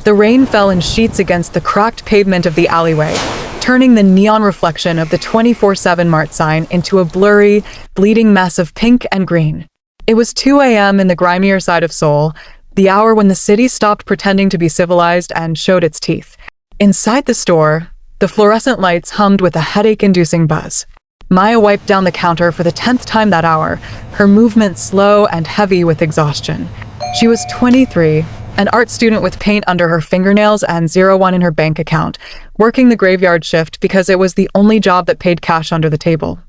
The rain fell in sheets against the cracked pavement of the alleyway, turning the neon reflection of the 24/7 Mart sign into a blurry, bleeding mess of pink and green. It was 2 a.m. in the grimier side of Seoul, the hour when the city stopped pretending to be civilized and showed its teeth. Inside the store, the fluorescent lights hummed with a headache-inducing buzz. Maya wiped down the counter for the 10th time that hour, her movement slow and heavy with exhaustion. She was 23, an art student with paint under her fingernails and 0 in her bank account, working the graveyard shift because it was the only job that paid cash under the table.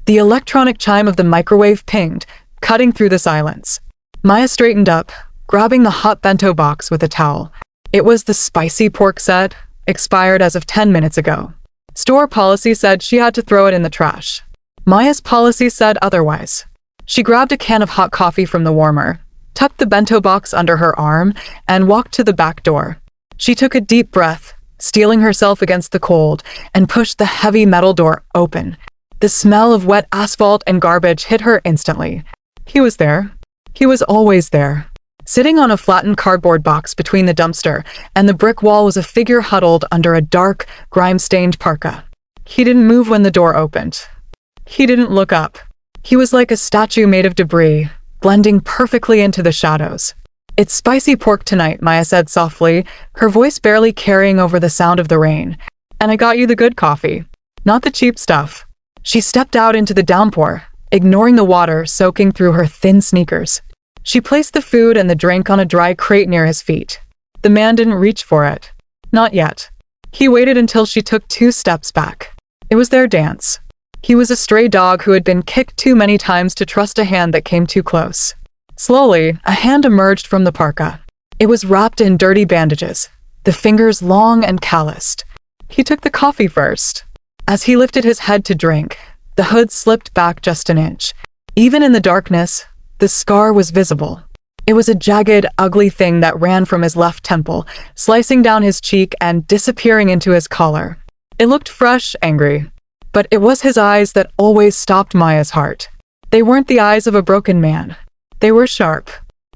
The electronic chime of the microwave pinged, cutting through the silence. Maya straightened up, grabbing the hot bento box with a towel. It was the spicy pork set, expired as of 10 minutes ago. Store policy said she had to throw it in the trash. Maya's policy said otherwise. She grabbed a can of hot coffee from the warmer, tucked the bento box under her arm, and walked to the back door. She took a deep breath, steeling herself against the cold, and pushed the heavy metal door open. The smell of wet asphalt and garbage hit her instantly. He was there. He was always there. Sitting on a flattened cardboard box between the dumpster and the brick wall was a figure huddled under a dark, grime-stained parka. He didn't move when the door opened. He didn't look up. He was like a statue made of debris, blending perfectly into the shadows. "It's spicy pork tonight," Maya said softly, her voice barely carrying over the sound of the rain. "And I got you the good coffee, not the cheap stuff." She stepped out into the downpour, ignoring the water soaking through her thin sneakers. She placed the food and the drink on a dry crate near his feet. The man didn't reach for it. Not yet. He waited until she took 2 steps back. It was their dance. He was a stray dog who had been kicked too many times to trust a hand that came too close. Slowly, a hand emerged from the parka. It was wrapped in dirty bandages, the fingers long and calloused. He took the coffee first. As he lifted his head to drink, the hood slipped back just an inch. Even in the darkness, the scar was visible. It was a jagged, ugly thing that ran from his left temple, slicing down his cheek and disappearing into his collar. It looked fresh, angry. But it was his eyes that always stopped Maya's heart. They weren't the eyes of a broken man. They were sharp,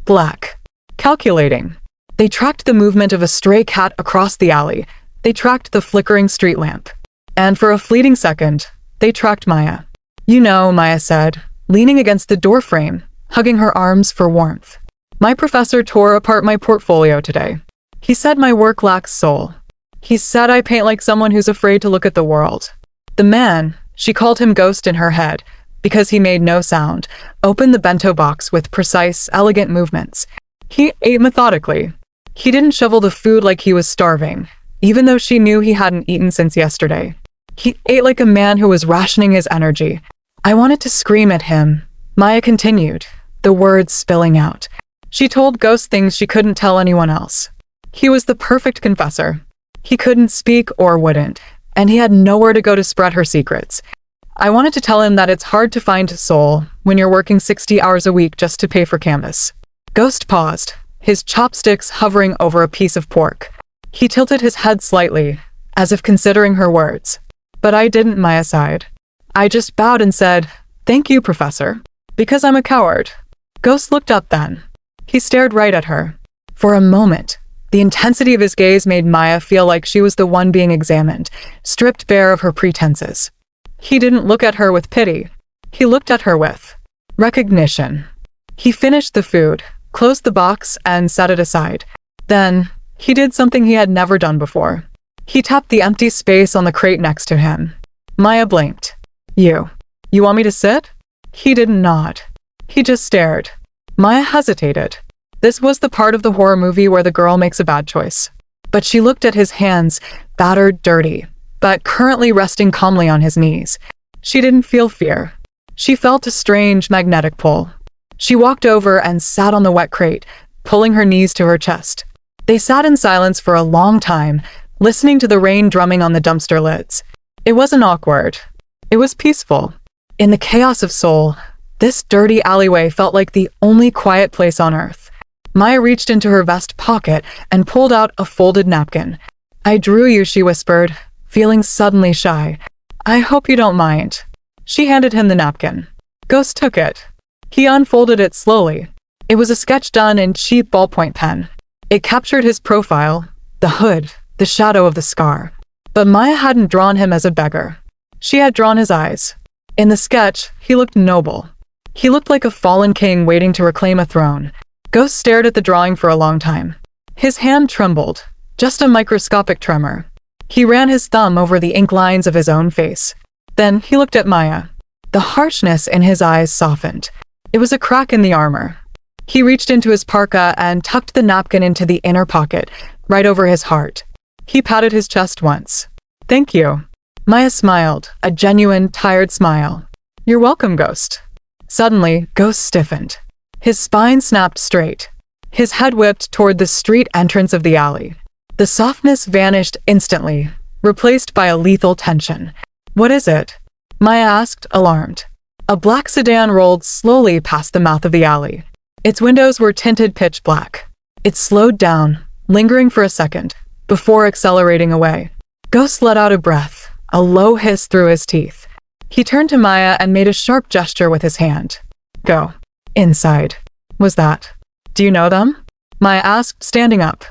black, calculating. They tracked the movement of a stray cat across the alley. They tracked the flickering street lamp. And for a fleeting second, they tracked Maya. "You know," Maya said, leaning against the doorframe, hugging her arms for warmth. "My professor tore apart my portfolio today. He said my work lacks soul. He said I paint like someone who's afraid to look at the world." The man, she called him Ghost in her head, because he made no sound, opened the bento box with precise, elegant movements. He ate methodically. He didn't shovel the food like he was starving, even though she knew he hadn't eaten since yesterday. He ate like a man who was rationing his energy. "I wanted to scream at him," Maya continued, the words spilling out. She told Ghost things she couldn't tell anyone else. He was the perfect confessor. He couldn't speak or wouldn't, and he had nowhere to go to spread her secrets. "I wanted to tell him that it's hard to find soul when you're working 60 hours a week just to pay for canvas." Ghost paused, his chopsticks hovering over a piece of pork. He tilted his head slightly, as if considering her words. "But I didn't," Maya sighed. "I just bowed and said, 'Thank you, Professor,' because I'm a coward." Ghost looked up then. He stared right at her. For a moment, the intensity of his gaze made Maya feel like she was the one being examined, stripped bare of her pretenses. He didn't look at her with pity. He looked at her with recognition. He finished the food, closed the box, and set it aside. Then, he did something he had never done before. He tapped the empty space on the crate next to him. Maya blinked. You want me to sit?" He didn't nod. He just stared. Maya hesitated. This was the part of the horror movie where the girl makes a bad choice. But she looked at his hands, battered, dirty, but currently resting calmly on his knees. She didn't feel fear. She felt a strange magnetic pull. She walked over and sat on the wet crate, pulling her knees to her chest. They sat in silence for a long time, listening to the rain drumming on the dumpster lids. It wasn't awkward. It was peaceful. In the chaos of Seoul, this dirty alleyway felt like the only quiet place on earth. Maya reached into her vest pocket and pulled out a folded napkin. "I drew you," she whispered, feeling suddenly shy. "I hope you don't mind." She handed him the napkin. Ghost took it. He unfolded it slowly. It was a sketch done in cheap ballpoint pen. It captured his profile, the hood, the shadow of the scar. But Maya hadn't drawn him as a beggar. She had drawn his eyes. In the sketch, he looked noble. He looked like a fallen king waiting to reclaim a throne. Ghost stared at the drawing for a long time. His hand trembled, just a microscopic tremor. He ran his thumb over the ink lines of his own face. Then he looked at Maya. The harshness in his eyes softened. It was a crack in the armor. He reached into his parka and tucked the napkin into the inner pocket, right over his heart. He patted his chest once. "Thank you." Maya smiled, a genuine, tired smile. "You're welcome, Ghost." Suddenly, Ghost stiffened. His spine snapped straight. His head whipped toward the street entrance of the alley. The softness vanished instantly, replaced by a lethal tension. "What is it?" Maya asked, alarmed. A black sedan rolled slowly past the mouth of the alley. Its windows were tinted pitch black. It slowed down, lingering for a second, before accelerating away. Ghost let out a breath, a low hiss through his teeth. He turned to Maya and made a sharp gesture with his hand. "Go. Inside." "Was that? Do you know them?" Maya asked, standing up.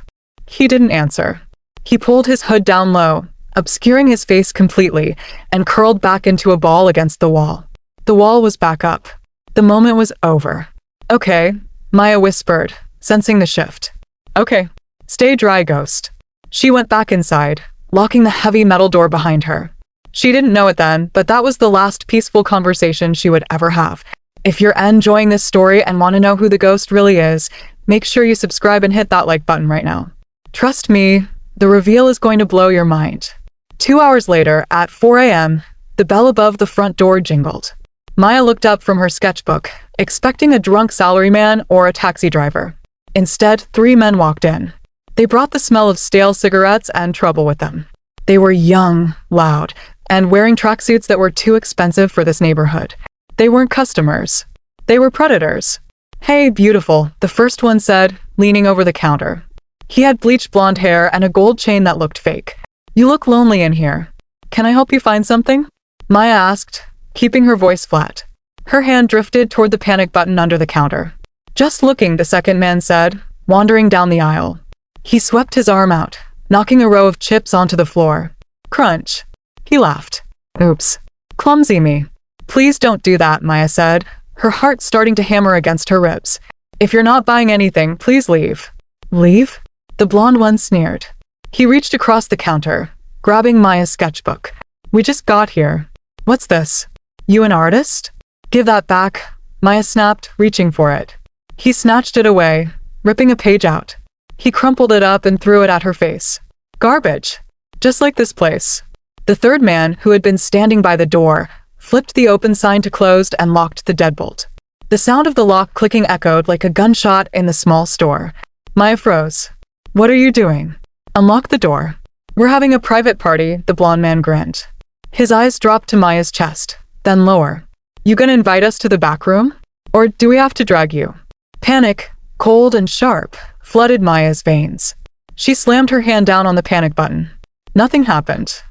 He didn't answer. He pulled his hood down low, obscuring his face completely, and curled back into a ball against the wall. The wall was back up. The moment was over. "Okay," Maya whispered, sensing the shift. "Okay. Stay dry, Ghost." She went back inside, locking the heavy metal door behind her. She didn't know it then, but that was the last peaceful conversation she would ever have. If you're enjoying this story and want to know who the ghost really is, make sure you subscribe and hit that like button right now. Trust me, the reveal is going to blow your mind. 2 hours later, at 4 a.m., the bell above the front door jingled. Maya looked up from her sketchbook, expecting a drunk salaryman or a taxi driver. Instead, 3 men walked in. They brought the smell of stale cigarettes and trouble with them. They were young, loud, and wearing tracksuits that were too expensive for this neighborhood. They weren't customers. They were predators. "Hey, beautiful," the first one said, leaning over the counter. He had bleached blonde hair and a gold chain that looked fake. "You look lonely in here. Can I help you find something?" Maya asked, keeping her voice flat. Her hand drifted toward the panic button under the counter. "Just looking," the second man said, wandering down the aisle. He swept his arm out, knocking a row of chips onto the floor. Crunch. He laughed. "Oops. Clumsy me." "Please don't do that," Maya said, her heart starting to hammer against her ribs. "If you're not buying anything, please leave." "Leave?" The blonde one sneered. He reached across the counter, grabbing Maya's sketchbook. "We just got here. What's this? You an artist?" "Give that back," Maya snapped, reaching for it. He snatched it away, ripping a page out. He crumpled it up and threw it at her face. "Garbage. Just like this place." The third man, who had been standing by the door, flipped the open sign to closed and locked the deadbolt. The sound of the lock clicking echoed like a gunshot in the small store. Maya froze. "What are you doing?" "Unlock the door." "We're having a private party," the blonde man grinned. His eyes dropped to Maya's chest, then lower. "You gonna invite us to the back room? Or do we have to drag you?" Panic, cold and sharp, flooded Maya's veins. She slammed her hand down on the panic button. Nothing happened.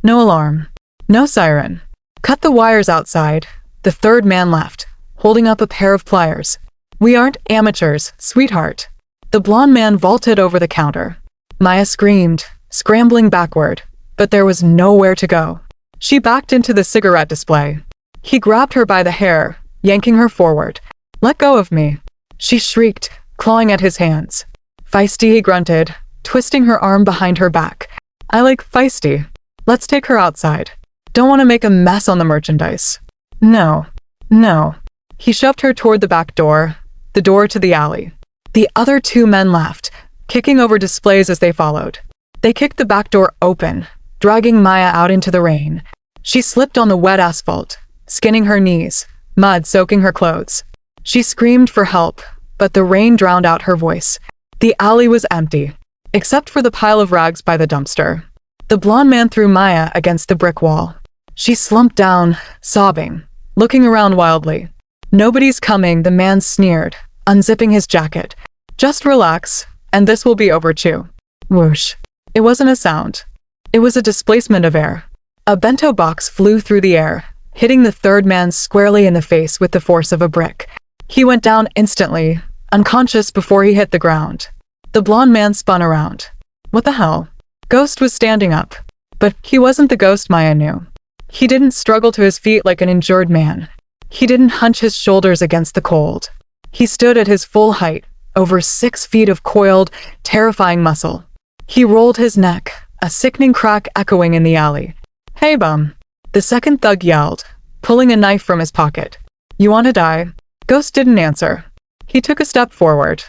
No alarm. No siren. "Cut the wires outside." The third man left, holding up a pair of pliers. "We aren't amateurs, sweetheart." The blonde man vaulted over the counter. Maya screamed, scrambling backward, but there was nowhere to go. She backed into the cigarette display. He grabbed her by the hair, yanking her forward. "Let go of me." She shrieked, clawing at his hands. "Feisty," he grunted, twisting her arm behind her back. "I like feisty. Let's take her outside. Don't want to make a mess on the merchandise." "No. No." He shoved her toward the back door, the door to the alley. The other 2 men laughed, kicking over displays as they followed. They kicked the back door open, dragging Maya out into the rain. She slipped on the wet asphalt, skinning her knees, mud soaking her clothes. She screamed for help, but the rain drowned out her voice. The alley was empty, except for the pile of rags by the dumpster. The blonde man threw Maya against the brick wall. She slumped down, sobbing, looking around wildly. "Nobody's coming," the man sneered, unzipping his jacket. "Just relax, and this will be over too." Whoosh. It wasn't a sound. It was a displacement of air. A bento box flew through the air, hitting the third man squarely in the face with the force of a brick. He went down instantly, unconscious before he hit the ground. The blonde man spun around. What the hell? Ghost was standing up. But he wasn't the ghost Maya knew. He didn't struggle to his feet like an injured man. He didn't hunch his shoulders against the cold. He stood at his full height, over 6 feet of coiled, terrifying muscle. He rolled his neck, a sickening crack echoing in the alley. "Hey, bum," the second thug yelled, pulling a knife from his pocket. "You want to die?" Ghost didn't answer. He took a step forward.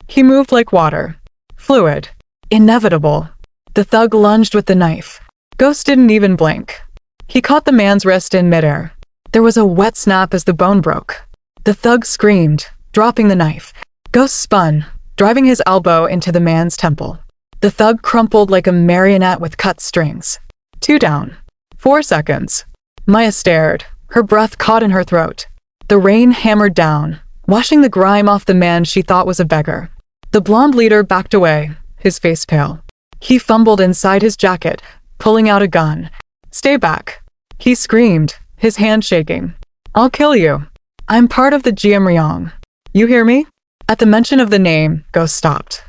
He moved like water. Fluid. Inevitable. The thug lunged with the knife. Ghost didn't even blink. He caught the man's wrist in midair. There was a wet snap as the bone broke. The thug screamed, dropping the knife. Ghost spun, driving his elbow into the man's temple. The thug crumpled like a marionette with cut strings. 2 down. 4 seconds. Maya stared, her breath caught in her throat. The rain hammered down, washing the grime off the man she thought was a beggar. The blonde leader backed away, his face pale. He fumbled inside his jacket, pulling out a gun. "Stay back," he screamed, his hand shaking. "I'll kill you. I'm part of the Ryong. You hear me?" At the mention of the name, Ghost stopped.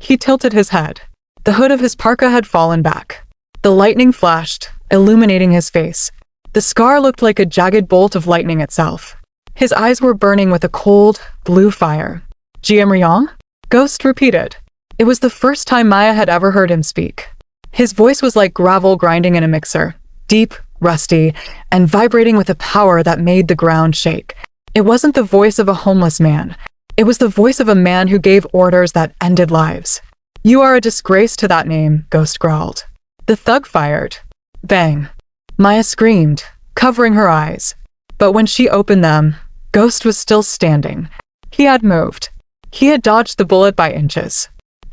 He tilted his head. The hood of his parka had fallen back. The lightning flashed, illuminating his face. The scar looked like a jagged bolt of lightning itself. His eyes were burning with a cold, blue fire. "Ryong?" Ghost repeated. It was the first time Maya had ever heard him speak. His voice was like gravel grinding in a mixer, deep, rusty, and vibrating with a power that made the ground shake. It wasn't the voice of a homeless man. It was the voice of a man who gave orders that ended lives. "You are a disgrace to that name," Ghost growled. The thug fired. Bang. Maya screamed, covering her eyes. But when she opened them, Ghost was still standing. He had moved. He had dodged the bullet by inches.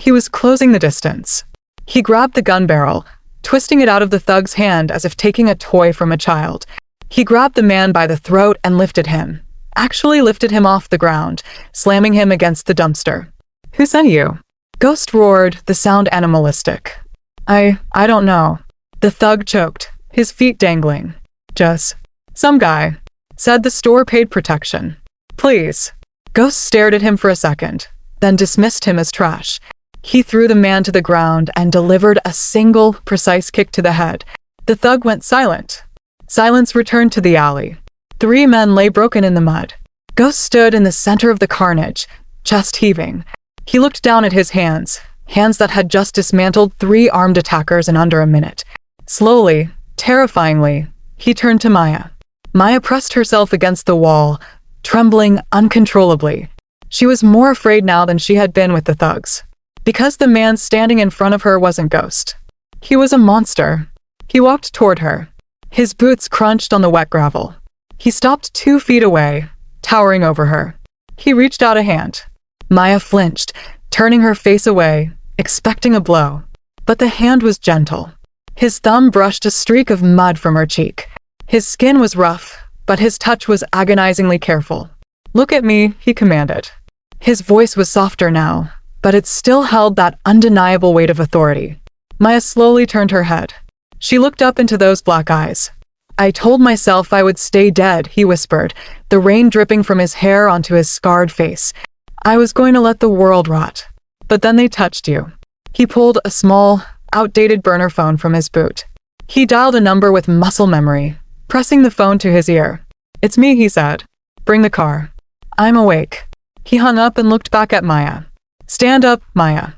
He was closing the distance. He grabbed the gun barrel, twisting it out of the thug's hand as if taking a toy from a child. He grabbed the man by the throat and lifted him. Actually lifted him off the ground, slamming him against the dumpster. "Who sent you?" Ghost roared, the sound animalistic. I don't know." The thug choked, his feet dangling. "Just some guy. Said the store paid protection. Please." Ghost stared at him for a second, then dismissed him as trash. He threw the man to the ground and delivered a single, precise kick to the head. The thug went silent. Silence returned to the alley. 3 men lay broken in the mud. Ghost stood in the center of the carnage, chest heaving. He looked down at his hands, hands that had just dismantled 3 armed attackers in under a minute. Slowly, terrifyingly, he turned to Maya. Maya pressed herself against the wall, trembling uncontrollably. She was more afraid now than she had been with the thugs. Because the man standing in front of her wasn't Ghost. He was a monster. He walked toward her. His boots crunched on the wet gravel. He stopped 2 feet away, towering over her. He reached out a hand. Maya flinched, turning her face away, expecting a blow. But the hand was gentle. His thumb brushed a streak of mud from her cheek. His skin was rough, but his touch was agonizingly careful. "Look at me," he commanded. His voice was softer now, but it still held that undeniable weight of authority. Maya slowly turned her head. She looked up into those black eyes. "I told myself I would stay dead," he whispered, the rain dripping from his hair onto his scarred face. "I was going to let the world rot. But then they touched you." He pulled a small, outdated burner phone from his boot. He dialed a number with muscle memory, pressing the phone to his ear. "It's me," he said. "Bring the car." "I'm awake." He hung up and looked back at Maya. "Stand up, Maya."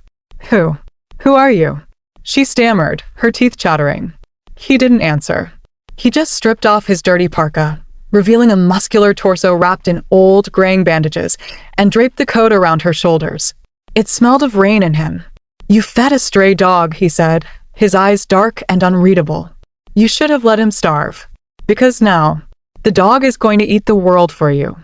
Who are you?" She stammered, her teeth chattering. He didn't answer. He just stripped off his dirty parka, revealing a muscular torso wrapped in old, graying bandages, and draped the coat around her shoulders. It smelled of rain in him. "You fed a stray dog," he said, his eyes dark and unreadable. "You should have let him starve. Because now, the dog is going to eat the world for you."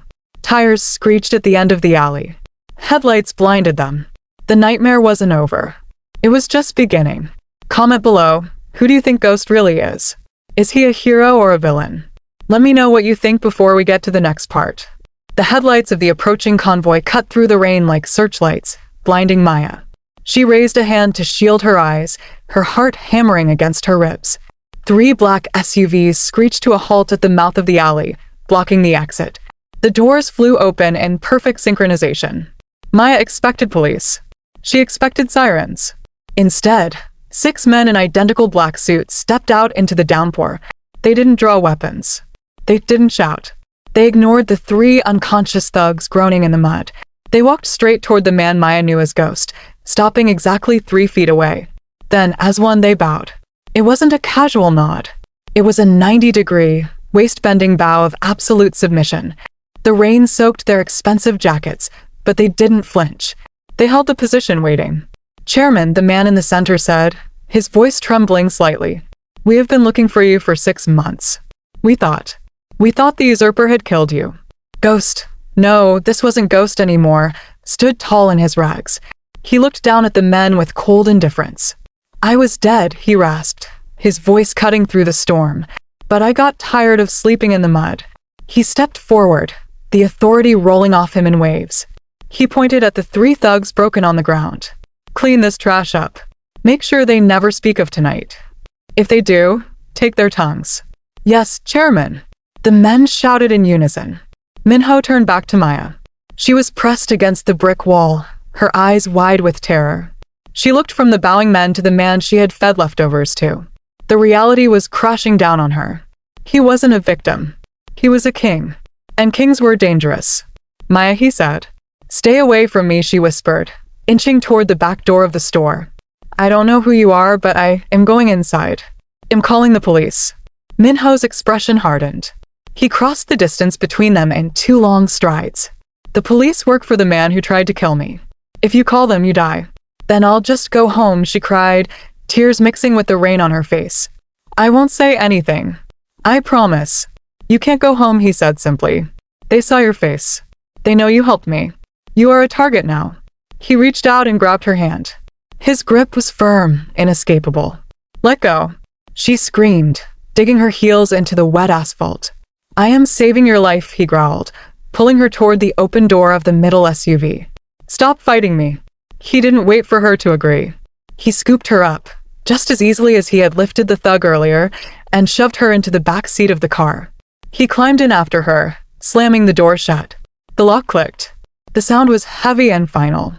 Tires screeched at the end of the alley. Headlights blinded them. The nightmare wasn't over. It was just beginning. Comment below, who do you think Ghost really is? Is he a hero or a villain? Let me know what you think before we get to the next part. The headlights of the approaching convoy cut through the rain like searchlights, blinding Maya. She raised a hand to shield her eyes, her heart hammering against her ribs. 3 black SUVs screeched to a halt at the mouth of the alley, blocking the exit. The doors flew open in perfect synchronization. Maya expected police. She expected sirens. Instead, 6 men in identical black suits stepped out into the downpour. They didn't draw weapons. They didn't shout. They ignored the 3 unconscious thugs groaning in the mud. They walked straight toward the man Maya knew as Ghost, stopping exactly 3 feet away. Then, as one, they bowed. It wasn't a casual nod. It was a 90-degree, waist-bending bow of absolute submission. The rain soaked their expensive jackets, but they didn't flinch. They held the position waiting. Chairman, the man in the center said, his voice trembling slightly, "We have been looking for you for 6 months. We thought the usurper had killed you." Ghost, no, this wasn't Ghost anymore, stood tall in his rags. He looked down at the men with cold indifference. "I was dead," he rasped, his voice cutting through the storm. "But I got tired of sleeping in the mud." He stepped forward, the authority rolling off him in waves. He pointed at the 3 thugs broken on the ground. "Clean this trash up. Make sure they never speak of tonight. If they do, take their tongues." "Yes, Chairman." The men shouted in unison. Minho turned back to Maya. She was pressed against the brick wall, her eyes wide with terror. She looked from the bowing men to the man she had fed leftovers to. The reality was crashing down on her. He wasn't a victim. He was a king. And kings were dangerous. "Maya," he said. "Stay away from me," she whispered, inching toward the back door of the store. "I don't know who you are, but I am going inside. I'm calling the police." Minho's expression hardened. He crossed the distance between them in 2 long strides. "The police work for the man who tried to kill me. If you call them, you die." "Then I'll just go home," she cried, tears mixing with the rain on her face. "I won't say anything. I promise." "You can't go home," he said simply. "They saw your face. They know you helped me. You are a target now." He reached out and grabbed her hand. His grip was firm, inescapable. "Let go," she screamed, digging her heels into the wet asphalt. "I am saving your life," he growled, pulling her toward the open door of the middle SUV. "Stop fighting me." He didn't wait for her to agree. He scooped her up, just as easily as he had lifted the thug earlier, and shoved her into the back seat of the car. He climbed in after her, slamming the door shut. The lock clicked. The sound was heavy and final.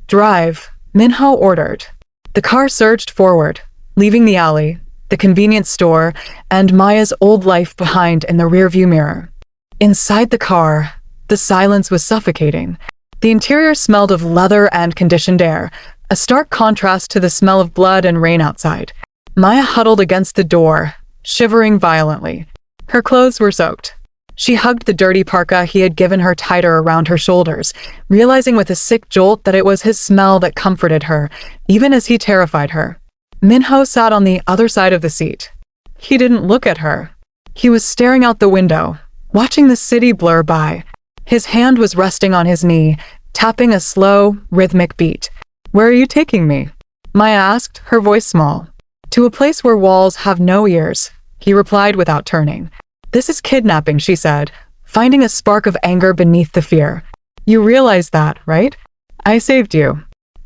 "Drive," Minho ordered. The car surged forward, leaving the alley, the convenience store, and Maya's old life behind in the rearview mirror. Inside the car, the silence was suffocating. The interior smelled of leather and conditioned air, a stark contrast to the smell of blood and rain outside. Maya huddled against the door, shivering violently. Her clothes were soaked. She hugged the dirty parka he had given her tighter around her shoulders, realizing with a sick jolt that it was his smell that comforted her, even as he terrified her. Minho sat on the other side of the seat. He didn't look at her. He was staring out the window, watching the city blur by. His hand was resting on his knee, tapping a slow, rhythmic beat. "Where are you taking me?" Maya asked, her voice small. "To a place where walls have no ears," he replied without turning. "This is kidnapping," she said, finding a spark of anger beneath the fear. "You realize that, right? I saved you.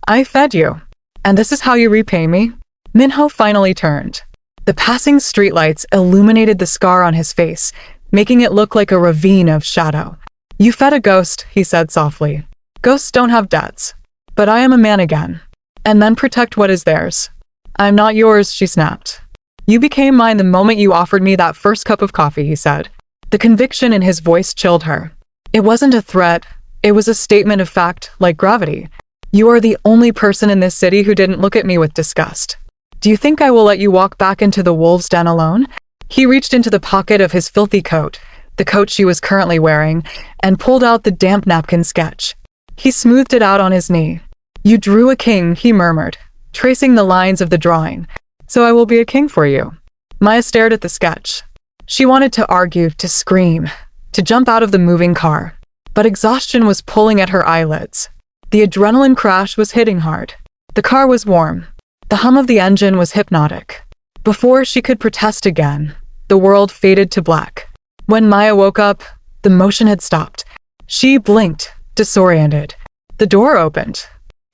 I fed you. And this is how you repay me?" Minho finally turned. The passing streetlights illuminated the scar on his face, making it look like a ravine of shadow. "You fed a ghost," he said softly. "Ghosts don't have debts. But I am a man again. And men protect what is theirs." "I'm not yours," she snapped. "You became mine the moment you offered me that first cup of coffee," he said. The conviction in his voice chilled her. It wasn't a threat. It was a statement of fact, like gravity. "You are the only person in this city who didn't look at me with disgust. Do you think I will let you walk back into the wolves' den alone?" He reached into the pocket of his filthy coat, the coat she was currently wearing, and pulled out the damp napkin sketch. He smoothed it out on his knee. "You drew a king," he murmured, tracing the lines of the drawing. "So I will be a king for you." Maya stared at the sketch. She wanted to argue, to scream, to jump out of the moving car. But exhaustion was pulling at her eyelids. The adrenaline crash was hitting hard. The car was warm. The hum of the engine was hypnotic. Before she could protest again, the world faded to black. When Maya woke up, the motion had stopped. She blinked, disoriented. The door opened.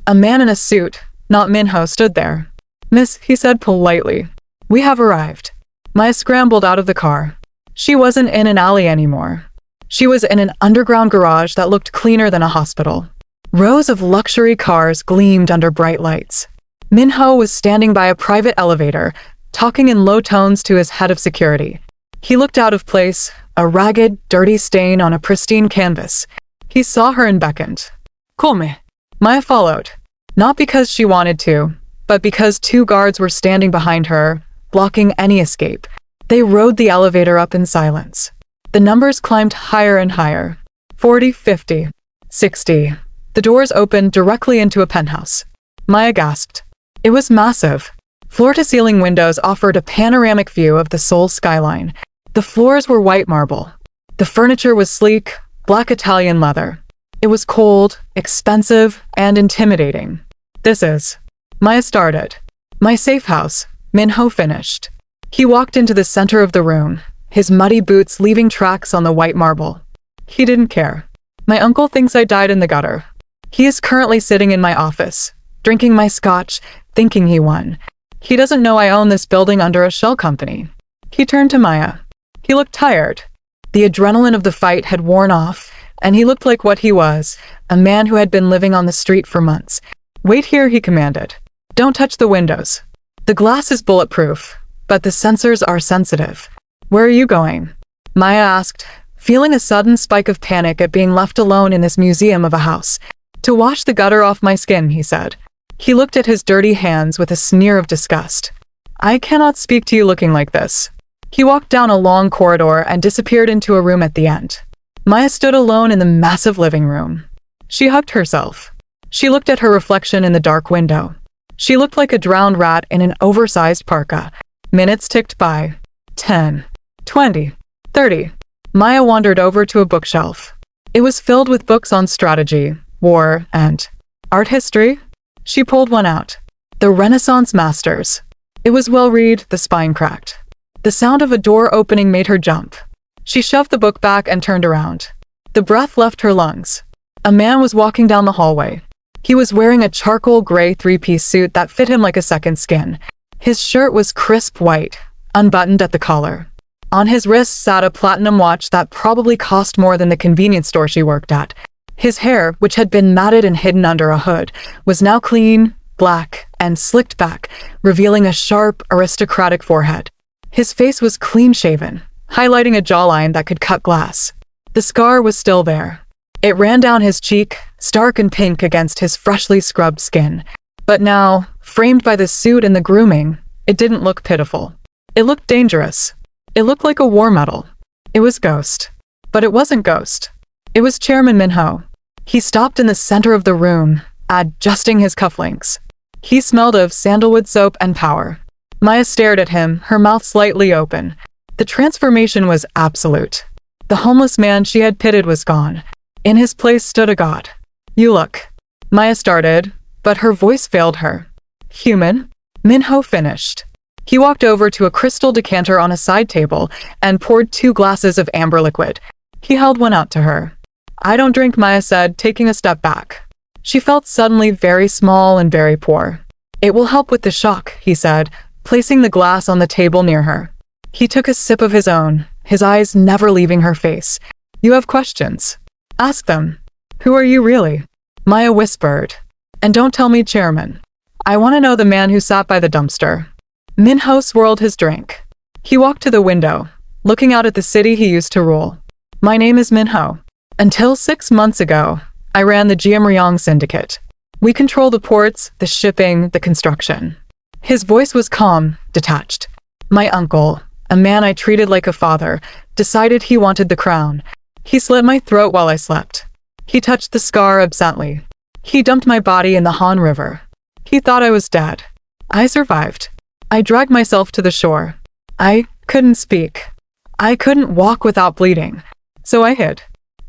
A man in a suit, not Minho, stood there. "Miss," he said politely, "we have arrived." Maya scrambled out of the car. She wasn't in an alley anymore. She was in an underground garage that looked cleaner than a hospital. Rows of luxury cars gleamed under bright lights. Minho was standing by a private elevator, talking in low tones to his head of security. He looked out of place, a ragged, dirty stain on a pristine canvas. He saw her and beckoned. Come. Maya followed. Not because she wanted to, but because two guards were standing behind her, blocking any escape. They rode the elevator up in silence. The numbers climbed higher and higher. 40, 50, 60. The doors opened directly into a penthouse. Maya gasped. It was massive. Floor-to-ceiling windows offered a panoramic view of the Seoul skyline. The floors were white marble. The furniture was sleek, black Italian leather. It was cold, expensive, and intimidating. This is. Maya started. My safe house, Minho finished. He walked into the center of the room, his muddy boots leaving tracks on the white marble. He didn't care. My uncle thinks I died in the gutter. He is currently sitting in my office, drinking my scotch, thinking he won. He doesn't know I own this building under a shell company. He turned to Maya. He looked tired. The adrenaline of the fight had worn off, and he looked like what he was, a man who had been living on the street for months. Wait here, he commanded. Don't touch the windows. The glass is bulletproof, but the sensors are sensitive. Where are you going? Maya asked, feeling a sudden spike of panic at being left alone in this museum of a house. To wash the gutter off my skin, he said. He looked at his dirty hands with a sneer of disgust. I cannot speak to you looking like this. He walked down a long corridor and disappeared into a room at the end. Maya stood alone in the massive living room. She hugged herself. She looked at her reflection in the dark window. She looked like a drowned rat in an oversized parka. Minutes ticked by. 10, 20, 30. Maya wandered over to a bookshelf. It was filled with books on strategy, war, and art history. She pulled one out. The Renaissance Masters. It was well-read, the spine cracked. The sound of a door opening made her jump. She shoved the book back and turned around. The breath left her lungs. A man was walking down the hallway. He was wearing a charcoal gray three-piece suit that fit him like a second skin. His shirt was crisp white, unbuttoned at the collar. On his wrist sat a platinum watch that probably cost more than the convenience store she worked at. His hair, which had been matted and hidden under a hood, was now clean, black, and slicked back, revealing a sharp, aristocratic forehead. His face was clean-shaven, highlighting a jawline that could cut glass. The scar was still there. It ran down his cheek, stark and pink against his freshly scrubbed skin. But now, framed by the suit and the grooming, it didn't look pitiful. It looked dangerous. It looked like a war medal. It was Ghost. But it wasn't Ghost. It was Chairman Minho. He stopped in the center of the room, adjusting his cufflinks. He smelled of sandalwood soap and power. Maya stared at him, her mouth slightly open. The transformation was absolute. The homeless man she had pitied was gone. In his place stood a god. You look. Maya started, but her voice failed her. Human? Minho finished. He walked over to a crystal decanter on a side table and poured 2 glasses of amber liquid. He held one out to her. I don't drink, Maya said, taking a step back. She felt suddenly very small and very poor. It will help with the shock, he said, placing the glass on the table near her. He took a sip of his own, his eyes never leaving her face. You have questions? Ask them. Who are you really? Maya whispered. And don't tell me Chairman. I want to know the man who sat by the dumpster. Minho swirled his drink. He walked to the window, looking out at the city he used to rule. My name is Minho. Until 6 months ago, I ran the Ryong syndicate. We control the ports, the shipping, the construction. His voice was calm, detached. My uncle, a man I treated like a father, decided he wanted the crown. He slit my throat while I slept. He touched the scar absently. He dumped my body in the Han River. He thought I was dead. I survived. I dragged myself to the shore. I couldn't speak. I couldn't walk without bleeding. So I hid.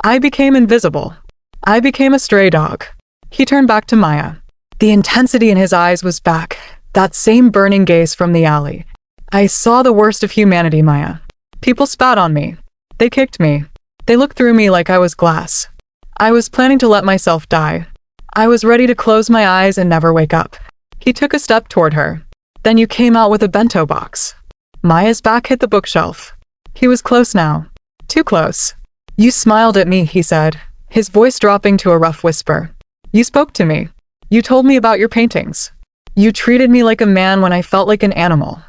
I became invisible. I became a stray dog. He turned back to Maya. The intensity in his eyes was back, that same burning gaze from the alley. I saw the worst of humanity, Maya. People spat on me. They kicked me. They looked through me like I was glass. I was planning to let myself die. I was ready to close my eyes and never wake up. He took a step toward her. Then you came out with a bento box. Maya's back hit the bookshelf. He was close now. Too close. You smiled at me, he said, his voice dropping to a rough whisper. You spoke to me. You told me about your paintings. You treated me like a man when I felt like an animal.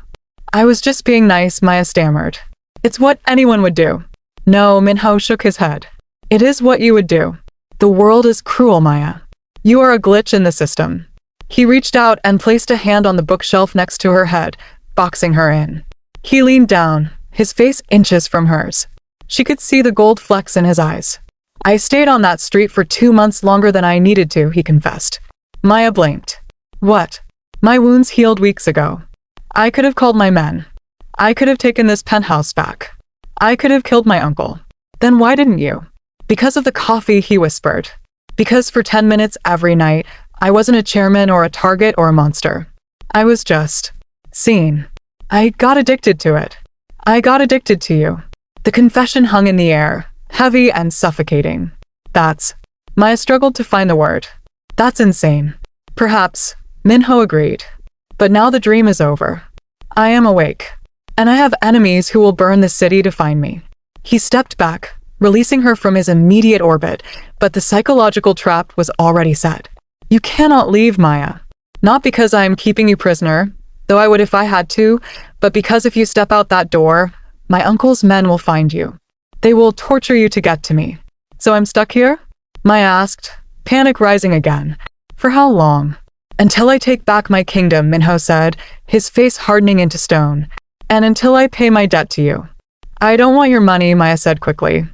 I was just being nice, Maya stammered. It's what anyone would do. No, Minho shook his head. It is what you would do. The world is cruel, Maya. You are a glitch in the system. He reached out and placed a hand on the bookshelf next to her head, boxing her in. He leaned down, his face inches from hers. She could see the gold flecks in his eyes. I stayed on that street for 2 months longer than I needed to, he confessed. Maya blinked. What? My wounds healed weeks ago. I could have called my men. I could have taken this penthouse back. I could have killed my uncle. Then why didn't you? Because of the coffee, he whispered. Because for 10 minutes every night, I wasn't a chairman or a target or a monster. I was just seen. I got addicted to it. I got addicted to you. The confession hung in the air, heavy and suffocating. That's... Maya struggled to find the word. That's insane. Perhaps, Minho agreed. But now the dream is over. I am awake. And I have enemies who will burn the city to find me. He stepped back, releasing her from his immediate orbit, but the psychological trap was already set. You cannot leave, Maya. Not because I am keeping you prisoner, though I would if I had to, but because if you step out that door, my uncle's men will find you. They will torture you to get to me. So I'm stuck here? Maya asked, panic rising again. For how long? Until I take back my kingdom, Minho said, his face hardening into stone. And until I pay my debt to you. I don't want your money, Maya said quickly.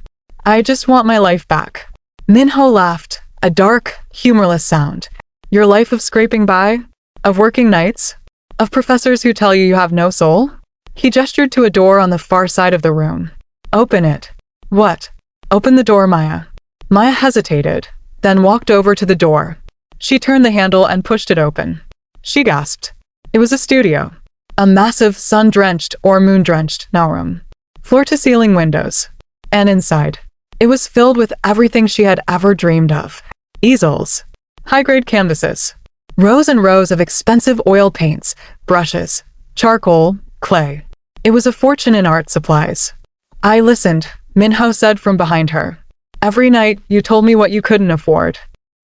I just want my life back. Minho laughed, a dark, humorless sound. Your life of scraping by? Of working nights? Of professors who tell you you have no soul? He gestured to a door on the far side of the room. Open it. What? Open the door, Maya. Maya hesitated, then walked over to the door. She turned the handle and pushed it open. She gasped. It was a studio. A massive, sun-drenched or moon-drenched now room. Floor-to-ceiling windows. And inside, it was filled with everything she had ever dreamed of. Easels. High-grade canvases. Rows and rows of expensive oil paints, brushes, charcoal, clay. It was a fortune in art supplies. I listened, Minho said from behind her. Every night, you told me what you couldn't afford.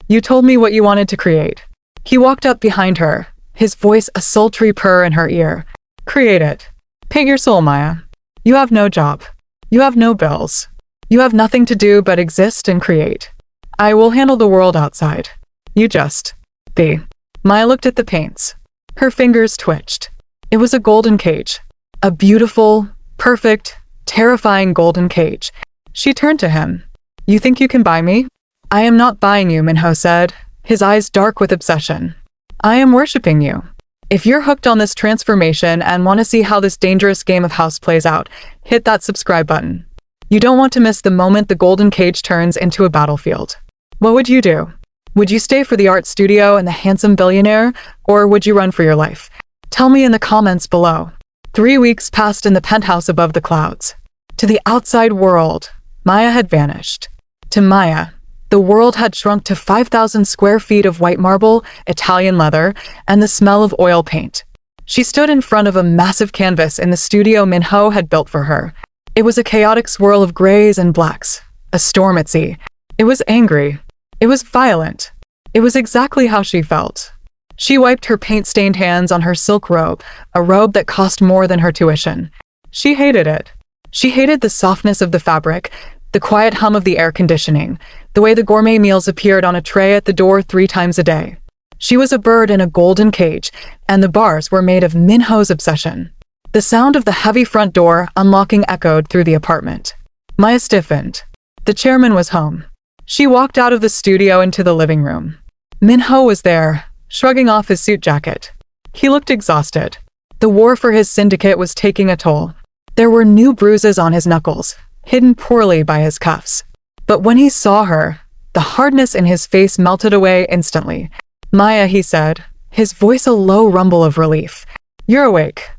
You told me what you wanted to create. He walked up behind her, his voice a sultry purr in her ear. Create it. Paint your soul, Maya. You have no job. You have no bills. You have nothing to do but exist and create. I will handle the world outside. You just be. Maya looked at the paints. Her fingers twitched. It was a golden cage. A beautiful, perfect, terrifying golden cage. She turned to him. You think you can buy me? I am not buying you, Minho said, his eyes dark with obsession. I am worshipping you. If you're hooked on this transformation and want to see how this dangerous game of house plays out, hit that subscribe button. You don't want to miss the moment the golden cage turns into a battlefield. What would you do? Would you stay for the art studio and the handsome billionaire, or would you run for your life? Tell me in the comments below. 3 weeks passed in the penthouse above the clouds. To the outside world, Maya had vanished. To Maya, the world had shrunk to 5,000 square feet of white marble, Italian leather, and the smell of oil paint. She stood in front of a massive canvas in the studio Minho had built for her. It was a chaotic swirl of grays and blacks, a storm at sea. It was angry. It was violent. It was exactly how she felt. She wiped her paint-stained hands on her silk robe, a robe that cost more than her tuition. She hated it. She hated the softness of the fabric, the quiet hum of the air conditioning, the way the gourmet meals appeared on a tray at the door 3 times a day. She was a bird in a golden cage, and the bars were made of Minho's obsession. The sound of the heavy front door unlocking echoed through the apartment. Maya stiffened. The chairman was home. She walked out of the studio into the living room. Minho was there, shrugging off his suit jacket. He looked exhausted. The war for his syndicate was taking a toll. There were new bruises on his knuckles, hidden poorly by his cuffs. But when he saw her, the hardness in his face melted away instantly. Maya, he said, his voice a low rumble of relief. You're awake.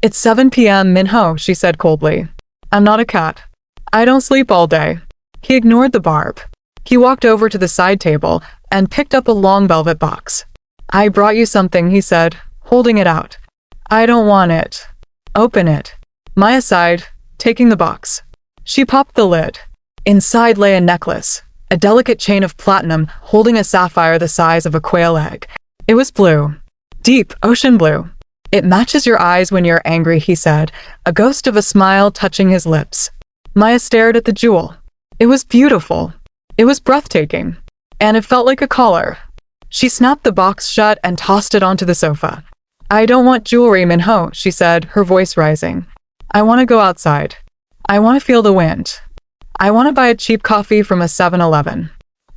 It's 7 p.m., Minho, she said coldly. I'm not a cat. I don't sleep all day. He ignored the barb. He walked over to the side table and picked up a long velvet box. I brought you something, he said, holding it out. I don't want it. Open it. Maya sighed, taking the box. She popped the lid. Inside lay a necklace, a delicate chain of platinum holding a sapphire the size of a quail egg. It was blue. Deep ocean blue. It matches your eyes when you're angry, he said, a ghost of a smile touching his lips. Maya stared at the jewel. It was beautiful. It was breathtaking. And it felt like a collar. She snapped the box shut and tossed it onto the sofa. I don't want jewelry, Minho, she said, her voice rising. I want to go outside. I want to feel the wind. I want to buy a cheap coffee from a 7-Eleven.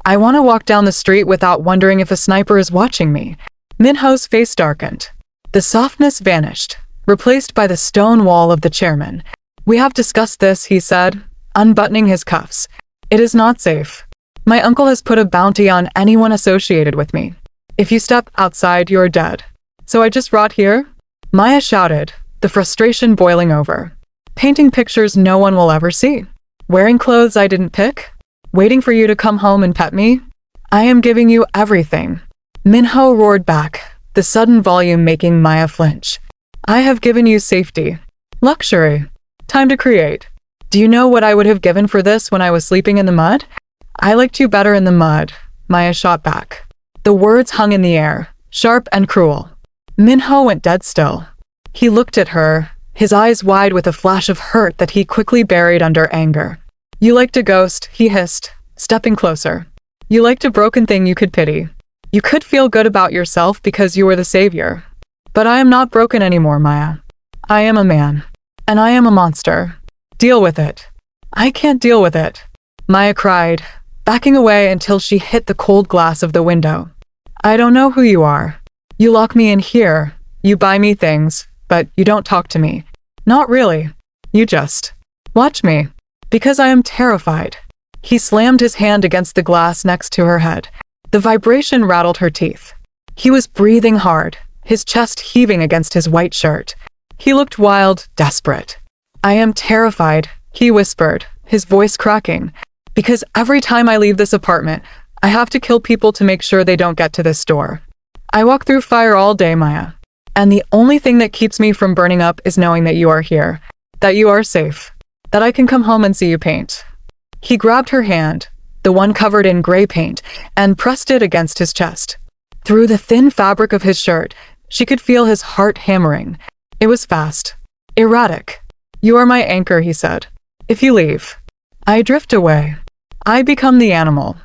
I want to walk down the street without wondering if a sniper is watching me. Minho's face darkened. The softness vanished, replaced by the stone wall of the chairman. We have discussed this, he said, unbuttoning his cuffs. It is not safe. My uncle has put a bounty on anyone associated with me. If you step outside, you're dead. So I just rot here? Maya shouted, the frustration boiling over. Painting pictures no one will ever see. Wearing clothes I didn't pick. Waiting for you to come home and pet me. I am giving you everything. Minho roared back, the sudden volume making Maya flinch. I have given you safety. Luxury. Time to create. Do you know what I would have given for this when I was sleeping in the mud? I liked you better in the mud, Maya shot back. The words hung in the air, sharp and cruel. Minho went dead still. He looked at her, his eyes wide with a flash of hurt that he quickly buried under anger. You liked a ghost, he hissed, stepping closer. You liked a broken thing you could pity. You could feel good about yourself because you were the savior. But I am not broken anymore, Maya. I am a man. And I am a monster. Deal with it. I can't deal with it, Maya cried, backing away until she hit the cold glass of the window. I don't know who you are. You lock me in here. You buy me things, but you don't talk to me. Not really. You just watch me. Because I am terrified. He slammed his hand against the glass next to her head. The vibration rattled her teeth. He was breathing hard, his chest heaving against his white shirt. He looked wild, desperate. I am terrified, he whispered, his voice cracking. Because every time I leave this apartment, I have to kill people to make sure they don't get to this door. I walk through fire all day, Maya. And the only thing that keeps me from burning up is knowing that you are here. That you are safe. That I can come home and see you paint. He grabbed her hand, the one covered in gray paint, and pressed it against his chest. Through the thin fabric of his shirt, she could feel his heart hammering. It was fast. Erratic. You are my anchor, he said. If you leave, I drift away. I become the animal.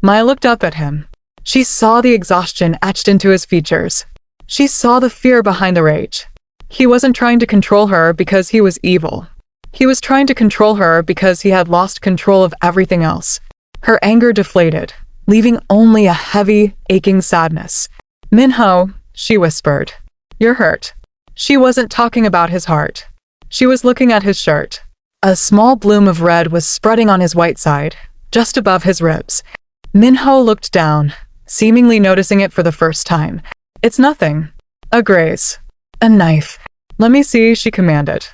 Maya looked up at him. She saw the exhaustion etched into his features. She saw the fear behind the rage. He wasn't trying to control her because he was evil. He was trying to control her because he had lost control of everything else. Her anger deflated, leaving only a heavy, aching sadness. Minho, she whispered. You're hurt. She wasn't talking about his heart. She was looking at his shirt. A small bloom of red was spreading on his white side, just above his ribs. Minho looked down, seemingly noticing it for the first time. It's nothing. A graze. A knife. Let me see, she commanded.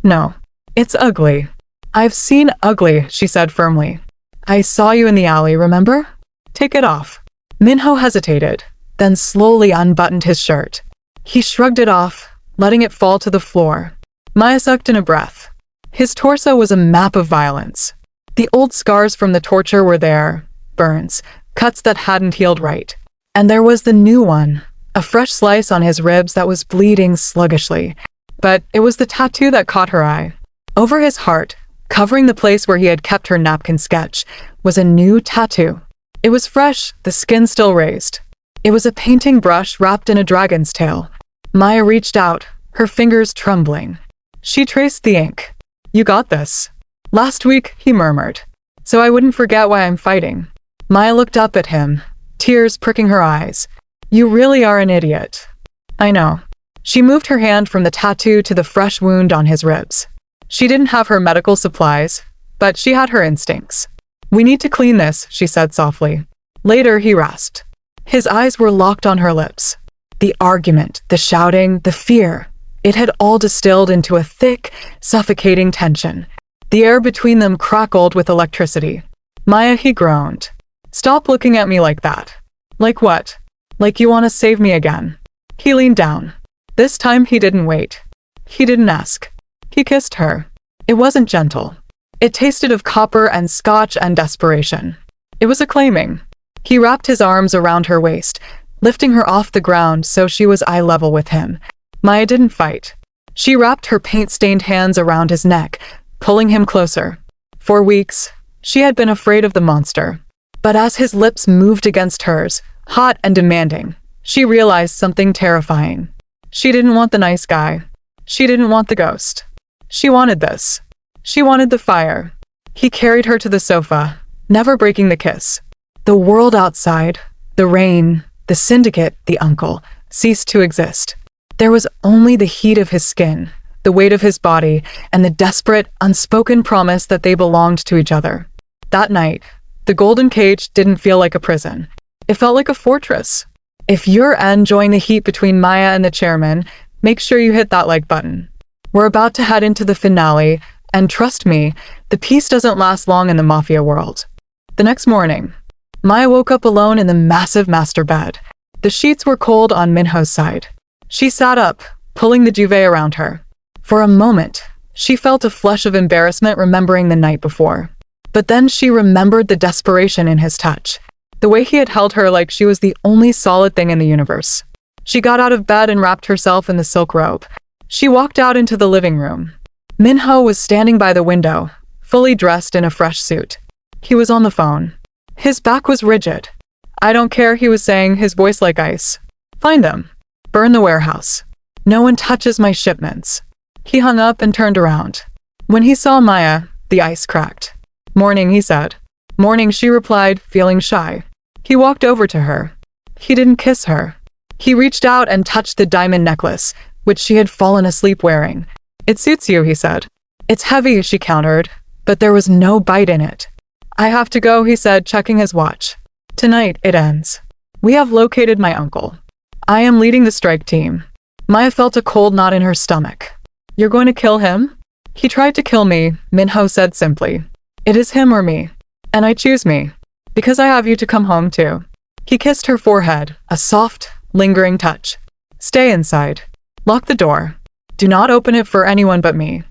No. It's ugly. I've seen ugly, she said firmly. I saw you in the alley, remember? Take it off. Minho hesitated, then slowly unbuttoned his shirt. He shrugged it off, letting it fall to the floor. Maya sucked in a breath. His torso was a map of violence. The old scars from the torture were there, burns, cuts that hadn't healed right. And there was the new one, a fresh slice on his ribs that was bleeding sluggishly. But it was the tattoo that caught her eye. Over his heart, covering the place where he had kept her napkin sketch, was a new tattoo. It was fresh, the skin still raised. It was a painting brush wrapped in a dragon's tail. Maya reached out, her fingers trembling. She traced the ink. You got this. Last week, he murmured. So I wouldn't forget why I'm fighting. Maya looked up at him, tears pricking her eyes. You really are an idiot. I know. She moved her hand from the tattoo to the fresh wound on his ribs. She didn't have her medical supplies, but she had her instincts. We need to clean this, she said softly. Later, he rasped. His eyes were locked on her lips. The argument, the shouting, the fear. It had all distilled into a thick, suffocating tension. The air between them crackled with electricity. Maya, he groaned. Stop looking at me like that. Like what? Like you want to save me again. He leaned down. This time he didn't wait. He didn't ask. He kissed her. It wasn't gentle. It tasted of copper and scotch and desperation. It was acclaiming. He wrapped his arms around her waist, lifting her off the ground so she was eye level with him. Maya didn't fight. She wrapped her paint-stained hands around his neck, pulling him closer. For weeks, she had been afraid of the monster. But as his lips moved against hers, hot and demanding, she realized something terrifying. She didn't want the nice guy. She didn't want the ghost. She wanted this. She wanted the fire. He carried her to the sofa, never breaking the kiss. The world outside, the rain, the syndicate, the uncle, ceased to exist. There was only the heat of his skin, the weight of his body, and the desperate, unspoken promise that they belonged to each other. That night, the golden cage didn't feel like a prison. It felt like a fortress. If you're enjoying the heat between Maya and the chairman, make sure you hit that like button. We're about to head into the finale, and trust me, the peace doesn't last long in the mafia world. The next morning, Maya woke up alone in the massive master bed. The sheets were cold on Minho's side. She sat up, pulling the duvet around her. For a moment, she felt a flush of embarrassment remembering the night before. But then she remembered the desperation in his touch, the way he had held her like she was the only solid thing in the universe. She got out of bed and wrapped herself in the silk robe. She walked out into the living room. Minho was standing by the window, fully dressed in a fresh suit. He was on the phone. His back was rigid. "I don't care," he was saying, his voice like ice. "Find them. Burn the warehouse. No one touches my shipments." He hung up and turned around. When he saw Maya, the ice cracked. "Morning," he said. "Morning," she replied, feeling shy. He walked over to her. He didn't kiss her. He reached out and touched the diamond necklace, which she had fallen asleep wearing. "It suits you," he said. "It's heavy," she countered, but there was no bite in it. "I have to go," he said, checking his watch. "Tonight, it ends. We have located my uncle. I am leading the strike team." Maya felt a cold knot in her stomach. "You're going to kill him?" "He tried to kill me," Minho said simply. "It is him or me. And I choose me. Because I have you to come home to." He kissed her forehead, a soft, lingering touch. "Stay inside. Lock the door. Do not open it for anyone but me.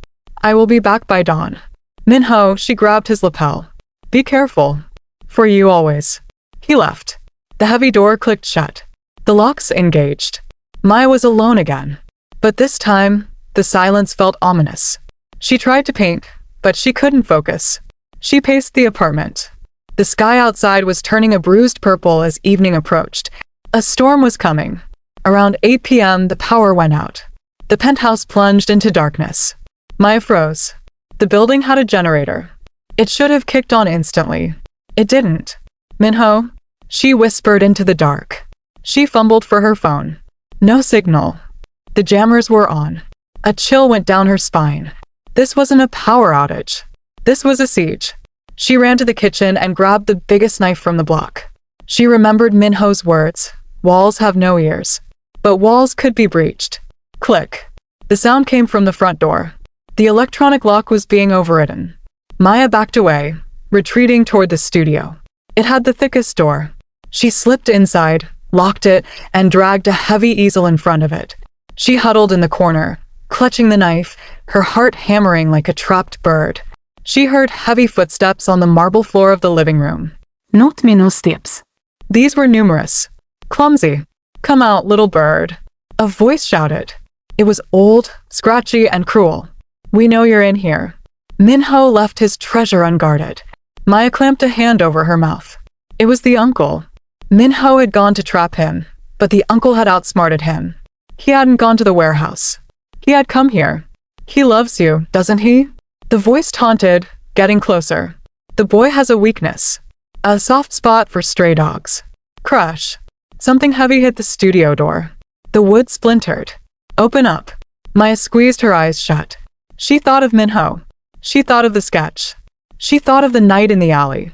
I will be back by dawn." "Minho," she grabbed his lapel. "Be careful. For you always." He left. The heavy door clicked shut. The locks engaged. Maya was alone again. But this time, the silence felt ominous. She tried to paint, but she couldn't focus. She paced the apartment. The sky outside was turning a bruised purple as evening approached. A storm was coming. Around 8 p.m., the power went out. The penthouse plunged into darkness. Maya froze. The building had a generator. It should have kicked on instantly. It didn't. "Minho?" She whispered into the dark. She fumbled for her phone. No signal. The jammers were on. A chill went down her spine. This wasn't a power outage. This was a siege. She ran to the kitchen and grabbed the biggest knife from the block. She remembered Minho's words. Walls have no ears. But walls could be breached. Click. The sound came from the front door. The electronic lock was being overridden. Maya backed away, retreating toward the studio. It had the thickest door. She slipped inside, locked it, and dragged a heavy easel in front of it. She huddled in the corner, clutching the knife, her heart hammering like a trapped bird. She heard heavy footsteps on the marble floor of the living room. "Not many steps." These were numerous. Clumsy. "Come out, little bird." A voice shouted. It was old, scratchy, and cruel. "We know you're in here." Minho left his treasure unguarded. Maya clamped a hand over her mouth. It was the uncle. Minho had gone to trap him, but the uncle had outsmarted him. He hadn't gone to the warehouse. He had come here. "He loves you, doesn't he?" The voice taunted, getting closer. "The boy has a weakness. A soft spot for stray dogs." Crash. Something heavy hit the studio door. The wood splintered. "Open up." Maya squeezed her eyes shut. She thought of Minho. She thought of the sketch. She thought of the night in the alley.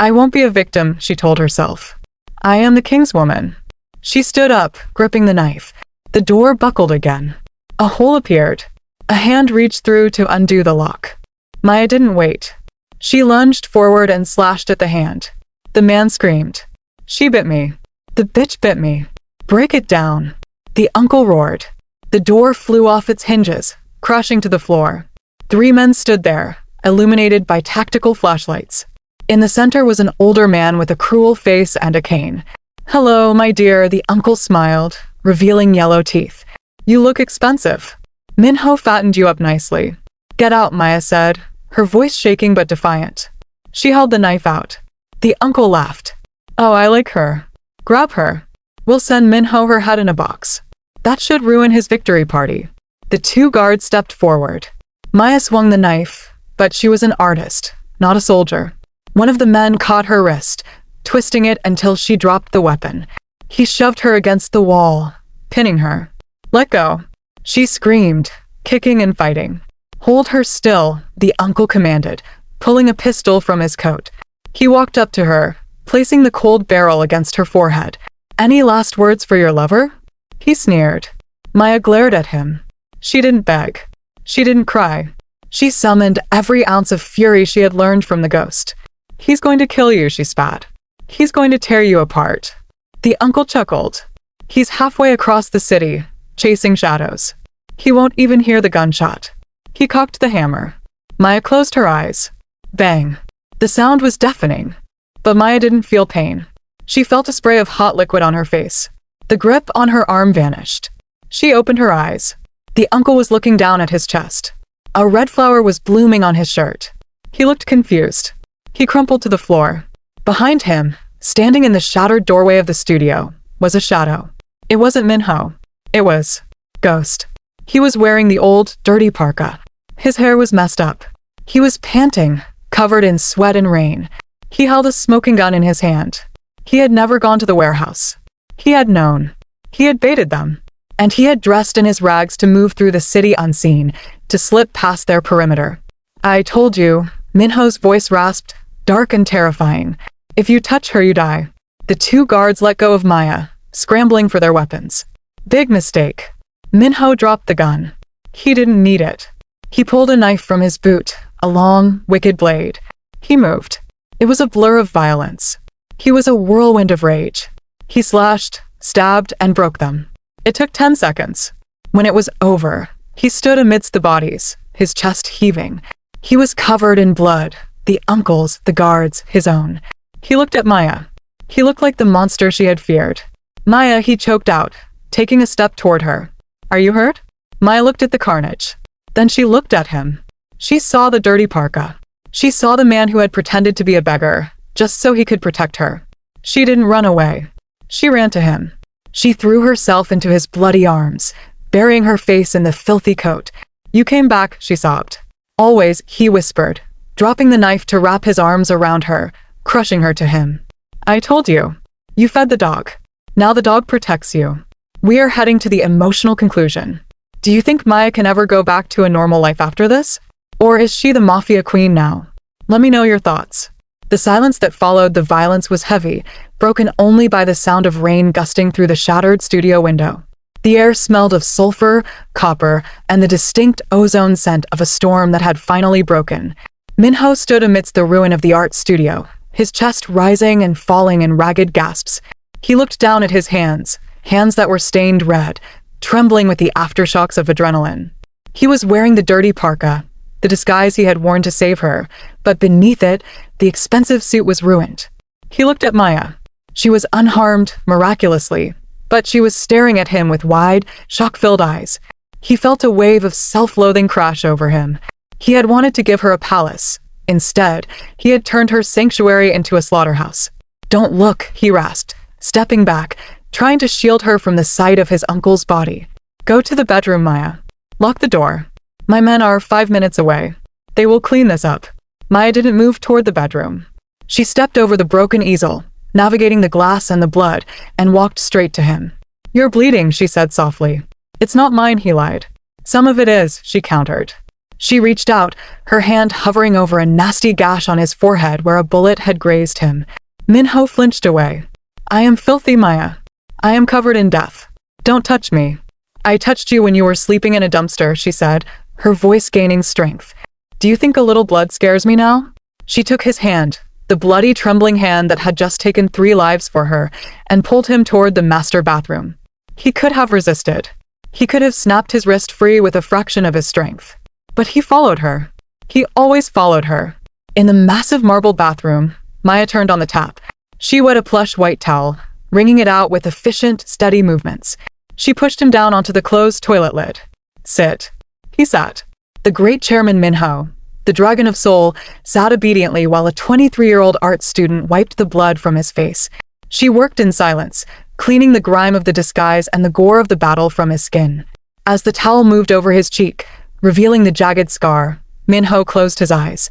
"I won't be a victim," she told herself. "I am the king's woman." She stood up, gripping the knife. The door buckled again. A hole appeared. A hand reached through to undo the lock. Maya didn't wait. She lunged forward and slashed at the hand. The man screamed. "She bit me. The bitch bit me. Break it down." The uncle roared. The door flew off its hinges, crashing to the floor. 3 men stood there, illuminated by tactical flashlights. In the center was an older man with a cruel face and a cane. Hello, my dear, the uncle smiled, revealing yellow teeth. You look expensive. Minho fattened you up nicely. Get out, Maya said, her voice shaking but defiant. She held the knife out. The uncle laughed. Oh, I like her. Grab her. We'll send Minho her head in a box. That should ruin his victory party. The two guards stepped forward. Maya swung the knife, but she was an artist, not a soldier. One of the men caught her wrist, twisting it until she dropped the weapon. He shoved her against the wall, pinning her. Let go. She screamed, kicking and fighting. Hold her still, the uncle commanded, pulling a pistol from his coat. He walked up to her, placing the cold barrel against her forehead. Any last words for your lover? He sneered. Maya glared at him. She didn't beg. She didn't cry. She summoned every ounce of fury she had learned from the ghost. He's going to kill you, she spat. He's going to tear you apart. The uncle chuckled. He's halfway across the city, chasing shadows. He won't even hear the gunshot. He cocked the hammer. Maya closed her eyes. Bang. The sound was deafening. But Maya didn't feel pain. She felt a spray of hot liquid on her face. The grip on her arm vanished. She opened her eyes. The uncle was looking down at his chest. A red flower was blooming on his shirt. He looked confused. He crumpled to the floor. Behind him, standing in the shattered doorway of the studio, was a shadow. It wasn't Minho. It was Ghost. He was wearing the old, dirty parka. His hair was messed up. He was panting, covered in sweat and rain. He held a smoking gun in his hand. He had never gone to the warehouse. He had known. He had baited them. And he had dressed in his rags to move through the city unseen, to slip past their perimeter. I told you, Minho's voice rasped, dark and terrifying. If you touch her, you die. The two guards let go of Maya, scrambling for their weapons. Big mistake. Minho dropped the gun. He didn't need it. He pulled a knife from his boot, a long, wicked blade. He moved. It was a blur of violence. He was a whirlwind of rage. He slashed, stabbed, and broke them. It took 10 seconds. When it was over, he stood amidst the bodies, his chest heaving. He was covered in blood, the uncle's, the guards, his own. He looked at Maya. He looked like the monster she had feared. Maya, he choked out, taking a step toward her. Are you hurt? Maya looked at the carnage. Then she looked at him. She saw the dirty parka. She saw the man who had pretended to be a beggar, just so he could protect her. She didn't run away. She ran to him. She threw herself into his bloody arms, burying her face in the filthy coat. You came back, she sobbed. Always, he whispered, dropping the knife to wrap his arms around her, crushing her to him. I told you. You fed the dog. Now the dog protects you. We are heading to the emotional conclusion. Do you think Maya can ever go back to a normal life after this? Or is she the mafia queen now? Let me know your thoughts. The silence that followed the violence was heavy, broken only by the sound of rain gusting through the shattered studio window. The air smelled of sulfur, copper, and the distinct ozone scent of a storm that had finally broken. Minho stood amidst the ruin of the art studio, his chest rising and falling in ragged gasps. He looked down at his hands that were stained red, trembling with the aftershocks of adrenaline. He was wearing the dirty parka, the disguise he had worn to save her, but beneath it, the expensive suit was ruined. He looked at Maya. She was unharmed, miraculously, but she was staring at him with wide, shock-filled eyes. He felt a wave of self-loathing crash over him. He had wanted to give her a palace. Instead, he had turned her sanctuary into a slaughterhouse. Don't look, he rasped, stepping back, trying to shield her from the sight of his uncle's body. Go to the bedroom, Maya. Lock the door. My men are 5 minutes away. They will clean this up. Maya didn't move toward the bedroom. She stepped over the broken easel, navigating the glass and the blood, and walked straight to him. You're bleeding, she said softly. It's not mine, he lied. Some of it is, she countered. She reached out, her hand hovering over a nasty gash on his forehead where a bullet had grazed him. Minho flinched away. I am filthy, Maya. I am covered in death. Don't touch me. I touched you when you were sleeping in a dumpster, she said, her voice gaining strength. Do you think a little blood scares me now? She took his hand, the bloody, trembling hand that had just taken 3 lives for her, and pulled him toward the master bathroom. He could have resisted. He could have snapped his wrist free with a fraction of his strength. But he followed her. He always followed her. In the massive marble bathroom, Maya turned on the tap. She wet a plush white towel, wringing it out with efficient, steady movements. She pushed him down onto the closed toilet lid. Sit. He sat. The great chairman Minho, the dragon of Seoul, sat obediently while a 23-year-old art student wiped the blood from his face. She worked in silence, cleaning the grime of the disguise and the gore of the battle from his skin. As the towel moved over his cheek, revealing the jagged scar, Minho closed his eyes.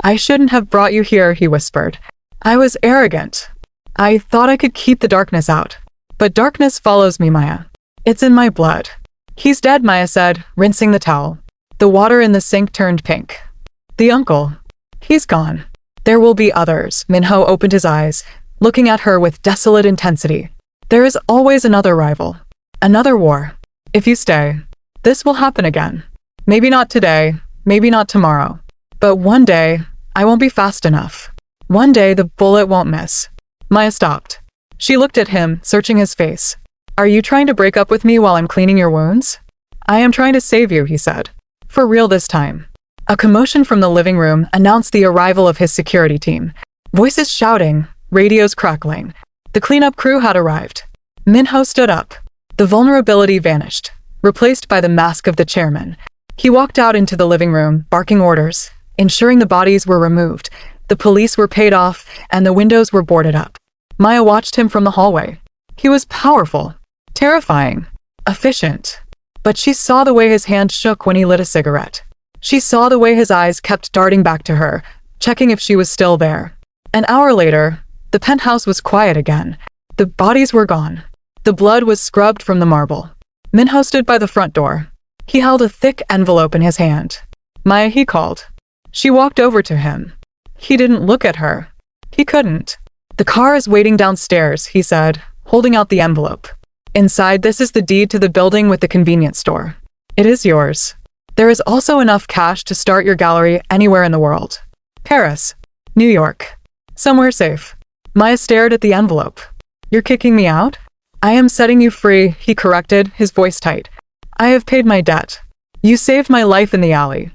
I shouldn't have brought you here, he whispered. I was arrogant. I thought I could keep the darkness out. But darkness follows me, Maya. It's in my blood. He's dead, Maya said, rinsing the towel. The water in the sink turned pink. The uncle. He's gone. There will be others. Minho opened his eyes, looking at her with desolate intensity. There is always another rival. Another war. If you stay, this will happen again. Maybe not today, maybe not tomorrow. But one day, I won't be fast enough. One day the bullet won't miss. Maya stopped. She looked at him, searching his face. Are you trying to break up with me while I'm cleaning your wounds? I am trying to save you, he said. For real this time. A commotion from the living room announced the arrival of his security team. Voices shouting, radios crackling. The cleanup crew had arrived. Minho stood up. The vulnerability vanished, replaced by the mask of the chairman. He walked out into the living room, barking orders, ensuring the bodies were removed, the police were paid off, and the windows were boarded up. Maya watched him from the hallway. He was powerful, terrifying, efficient. But she saw the way his hand shook when he lit a cigarette. She saw the way his eyes kept darting back to her, checking if she was still there. An hour later, the penthouse was quiet again. The bodies were gone. The blood was scrubbed from the marble. Minho stood by the front door. He held a thick envelope in his hand. Maya, he called. She walked over to him. He didn't look at her. He couldn't. The car is waiting downstairs, he said, holding out the envelope. Inside, this is the deed to the building with the convenience store. It is yours. There is also enough cash to start your gallery anywhere in the world. Paris, New York, somewhere safe. Maya stared at the envelope. You're kicking me out? I am setting you free, he corrected, his voice tight. I have paid my debt. You saved my life in the alley.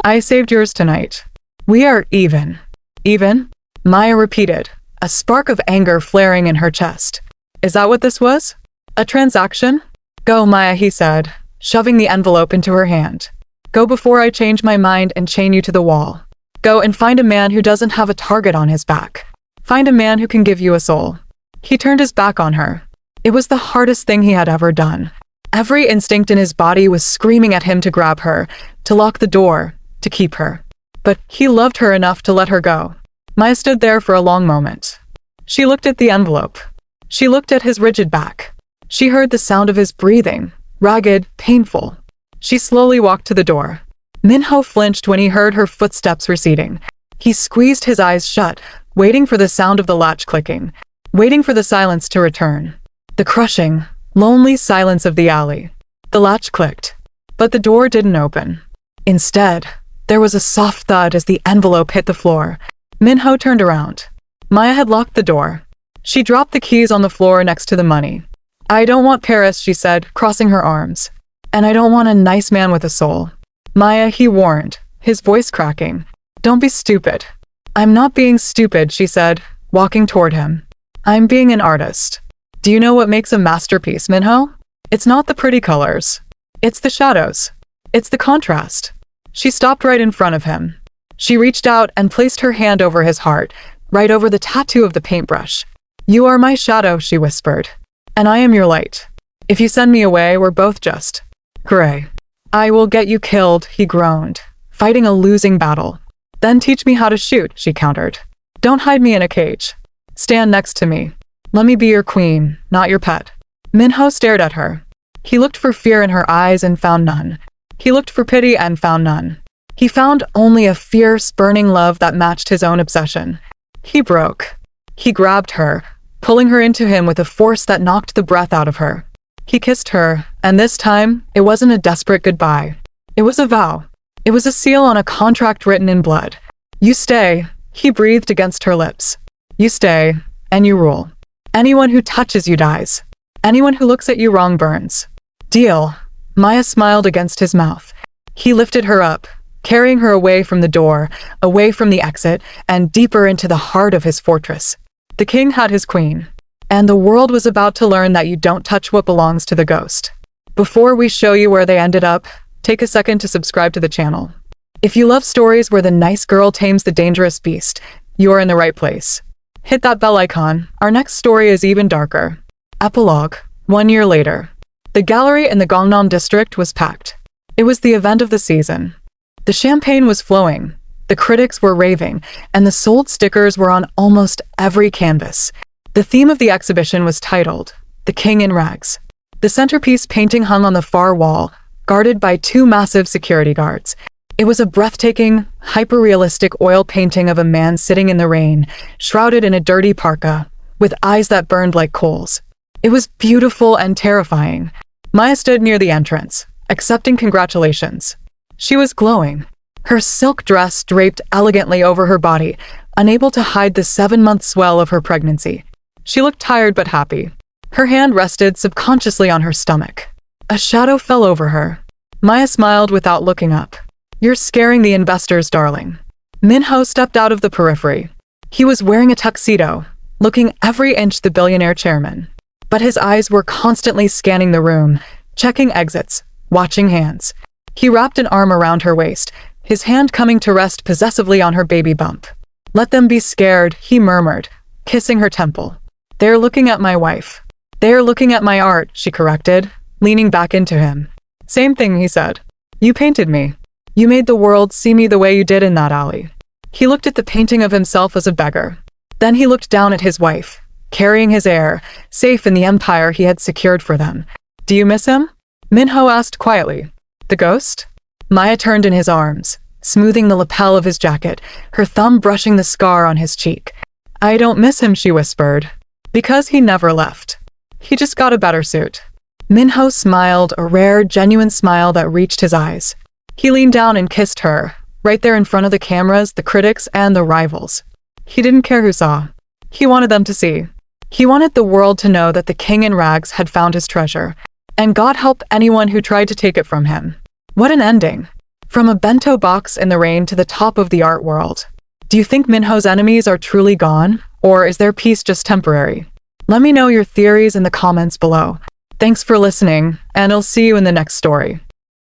I saved yours tonight. We are even. Even? Maya repeated, a spark of anger flaring in her chest. Is that what this was? A transaction? Go, Maya, he said, shoving the envelope into her hand. Go before I change my mind and chain you to the wall. Go and find a man who doesn't have a target on his back. Find a man who can give you a soul. He turned his back on her. It was the hardest thing he had ever done. Every instinct in his body was screaming at him to grab her, to lock the door, to keep her. But he loved her enough to let her go. Maya stood there for a long moment. She looked at the envelope. She looked at his rigid back. She heard the sound of his breathing, ragged, painful. She slowly walked to the door. Minho flinched when he heard her footsteps receding. He squeezed his eyes shut, waiting for the sound of the latch clicking, waiting for the silence to return. The crushing, lonely silence of the alley. The latch clicked, but the door didn't open. Instead, there was a soft thud as the envelope hit the floor. Minho turned around. Maya had locked the door. She dropped the keys on the floor next to the money. I don't want Paris, she said, crossing her arms. And I don't want a nice man with a soul. Maya, he warned, his voice cracking. Don't be stupid. I'm not being stupid, she said, walking toward him. I'm being an artist. Do you know what makes a masterpiece, Minho? It's not the pretty colors. It's the shadows. It's the contrast. She stopped right in front of him. She reached out and placed her hand over his heart, right over the tattoo of the paintbrush. You are my shadow, she whispered. And I am your light. If you send me away, we're both just gray. I will get you killed, he groaned, fighting a losing battle. Then teach me how to shoot, she countered. Don't hide me in a cage. Stand next to me. Let me be your queen, not your pet. Minho stared at her. He looked for fear in her eyes and found none. He looked for pity and found none. He found only a fierce, burning love that matched his own obsession. He broke. He grabbed her, pulling her into him with a force that knocked the breath out of her. He kissed her, and this time, it wasn't a desperate goodbye. It was a vow. It was a seal on a contract written in blood. You stay, he breathed against her lips. You stay, and you rule. Anyone who touches you dies. Anyone who looks at you wrong burns. Deal. Maya smiled against his mouth. He lifted her up, carrying her away from the door, away from the exit, and deeper into the heart of his fortress. The king had his queen. and the world was about to learn that you don't touch what belongs to the ghost. Before we show you where they ended up, take a second to subscribe to the channel. If you love stories where the nice girl tames the dangerous beast, you're in the right place. Hit that bell icon. Our next story is even darker. Epilogue. 1 year later. The gallery in the Gangnam district was packed. It was the event of the season. The champagne was flowing, the critics were raving, and the sold stickers were on almost every canvas. The theme of the exhibition was titled, The King in Rags. The centerpiece painting hung on the far wall, guarded by 2 massive security guards. It was a breathtaking, hyper-realistic oil painting of a man sitting in the rain, shrouded in a dirty parka, with eyes that burned like coals. It was beautiful and terrifying. Maya stood near the entrance, accepting congratulations. She was glowing. Her silk dress draped elegantly over her body, unable to hide the 7-month swell of her pregnancy. She looked tired but happy. Her hand rested subconsciously on her stomach. A shadow fell over her. Maya smiled without looking up. "You're scaring the investors, darling." Minho stepped out of the periphery. He was wearing a tuxedo, looking every inch the billionaire chairman. But his eyes were constantly scanning the room, checking exits, watching hands. He wrapped an arm around her waist, his hand coming to rest possessively on her baby bump. "Let them be scared," he murmured, kissing her temple. "They're looking at my wife." "They're looking at my art," she corrected, leaning back into him. "Same thing," he said. "You painted me. You made the world see me the way you did in that alley." He looked at the painting of himself as a beggar. Then he looked down at his wife, carrying his heir, safe in the empire he had secured for them. "Do you miss him?" Minho asked quietly. "The ghost?" Maya turned in his arms, smoothing the lapel of his jacket, her thumb brushing the scar on his cheek. "I don't miss him," she whispered, "because he never left. He just got a better suit." Minho smiled, a rare, genuine smile that reached his eyes. He leaned down and kissed her, right there in front of the cameras, the critics, and the rivals. He didn't care who saw. He wanted them to see. He wanted the world to know that the king in rags had found his treasure, and God help anyone who tried to take it from him. What an ending. From a bento box in the rain to the top of the art world. Do you think Minho's enemies are truly gone, or is their peace just temporary? Let me know your theories in the comments below. Thanks for listening, and I'll see you in the next story.